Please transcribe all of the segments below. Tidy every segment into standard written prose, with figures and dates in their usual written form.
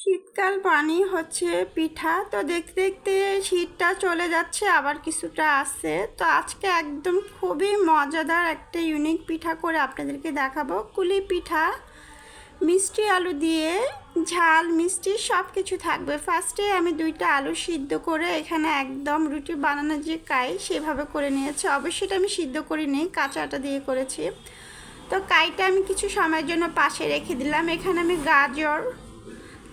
শীতকাল পানি হচ্ছে পিঠা। তো দেখতে দেখতে শীতটা চলে যাচ্ছে, আবার কিছুটা আছে। তো আজকে একদম খুবই মজাদার একটা ইউনিক পিঠা করে আপনাদেরকে দেখাবো। কুলি পিঠা মিষ্টি আলু দিয়ে, ঝাল মিষ্টি সব কিছু থাকবে। ফার্স্টে আমি 2টা আলু সিদ্ধ করে এখানে একদম রুটি বানানোর যে কাই সেভাবে করে নিয়েছি। অবশ্যই এটা আমি সিদ্ধ করিনি, কাঁচা আটা দিয়ে করেছি। তো কাইটা আমি কিছু সময়ের জন্য পাশে রেখে দিলাম। এখানে আমি গাজর,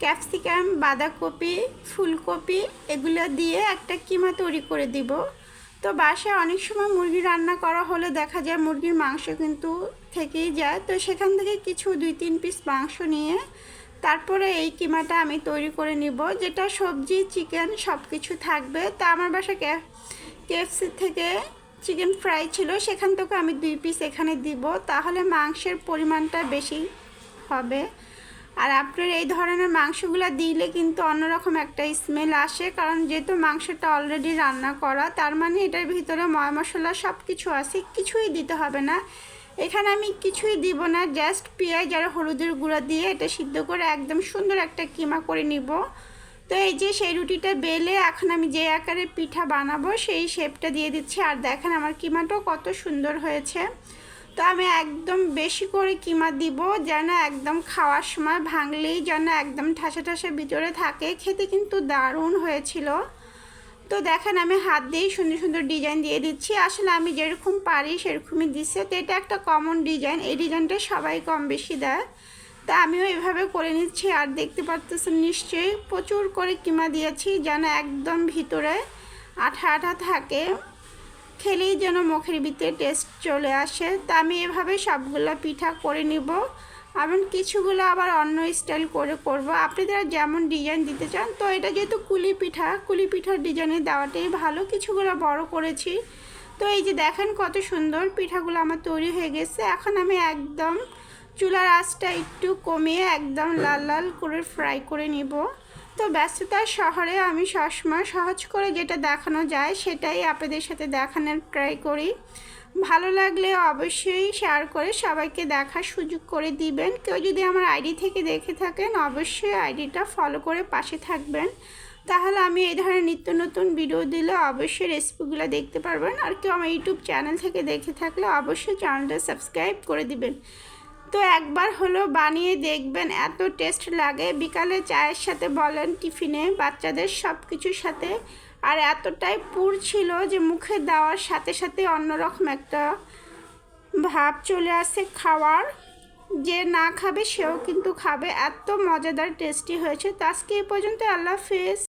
ক্যাপসিকাম, বাঁধাকপি, ফুলকপি এগুলো দিয়ে একটা কিমা তৈরি করে দিব। তো বাসায় অনেক সময় মুরগি রান্না করা হলে দেখা যায় মুরগির মাংস কিন্তু থেকেই যায়। তো সেখান থেকে কিছু 2-3 পিস মাংস নিয়ে তারপরে এই কিমাটা আমি তৈরি করে নিব, যেটা সবজি চিকেন সব কিছু থাকবে। তা আমার বাসায় কেএফসি থেকে চিকেন ফ্রাই ছিল, সেখান থেকে আমি 2 পিস এখানে দিব, তাহলে মাংসের পরিমাণটা বেশি হবে। আর আপনার এই ধরনের মাংসগুলো দিলে কিন্তু অন্যরকম একটা স্মেল আসে, কারণ যেহেতু মাংসটা অলরেডি রান্না করা, তার মানে এটার ভিতরে ময় মশলা সব কিছু আছে, কিছুই দিতে হবে না। এখানে আমি কিছুই দিব না, জাস্ট পেঁয়াজ আর হলুদের গুঁড়া দিয়ে এটা সিদ্ধ করে একদম সুন্দর একটা কিমা করে নিব। তো এই যে সেই রুটিটা বেলে এখন আমি যে আকারে পিঠা বানাবো সেই শেপটা দিয়ে দিচ্ছি। আর দেখেন আমার কিমাটাও কত সুন্দর হয়েছে। তো আমি একদম বেশি করে কিমা দিব, যেন একদম খাওয়ার সময় ভাঙলেই যেন একদম ঠাসা ঠাসা ভিতরে থাকে। খেতে কিন্তু দারুণ হয়েছিল। তো দেখেন আমি হাত দিয়েই সুন্দর সুন্দর ডিজাইন দিয়ে দিচ্ছি। আসলে আমি যেরকম পারি সেরকমই দিচ্ছে। তো এটা একটা কমন ডিজাইন, এই ডিজাইনটা সবাই কম বেশি দেয়। তা আমিও এভাবে করে নিচ্ছি। আর দেখতে পাচ্ছেন নিশ্চয়ই প্রচুর করে কিমা দিয়েছি, যেন একদম ভিতরে আঠা আঠা থাকে, খেলেই যেন মুখের ভিতরে টেস্ট চলে আসে। তা আমি এভাবে সবগুলো পিঠা করে নিব, এবং কিছুগুলো আবার অন্য স্টাইল করে করব, আপনারা যেমন ডিজাইন দিতে চান। তো এটা যেহেতু কুলি পিঠার ডিজাইনে দেওয়াটাই ভালো। কিছুগুলো বড় করেছি। তো এই যে দেখেন কত সুন্দর পিঠাগুলো আমার তৈরি হয়ে গেছে। এখন আমি একদম চুলার আঁচটা একটু কমিয়ে একদম লাল লাল করে ফ্রাই করে নিব। তো ব্যস্ততার শহরে আমি সবসময় সহজ করে যেটা দেখানো যায় সেটাই আপনাদের সাথে দেখানোর ট্রাই করি। ভালো লাগলে অবশ্যই শেয়ার করে সবাইকে দেখার সুযোগ করে দিবেন। কেউ যদি আমার আইডি থেকে দেখে থাকেন অবশ্যই আইডিটা ফলো করে পাশে থাকবেন, তাহলে আমি এই ধরনের নিত্য নতুন ভিডিও দিলে অবশ্যই রেসিপিগুলো দেখতে পারবেন। আর কেউ আমার ইউটিউব চ্যানেল থেকে দেখে থাকলে অবশ্যই চ্যানেলটা সাবস্ক্রাইব করে দিবেন। তো একবার হলো বানিয়ে দেখবেন, এত টেস্ট লাগে। বিকালে চায়ের সাথে বলেন, টিফিনে, বাচ্চাদের সব কিছুর সাথে। আর এতটাই পুর ছিল যে মুখে দেওয়ার সাথে সাথে অন্যরকম একটা ভাব চলে আসে খাওয়ার। যে না খাবে সেও কিন্তু খাবে, এত মজাদার টেস্টি হয়েছে। তো আজকে এই পর্যন্ত, আল্লাহ হাফেজ।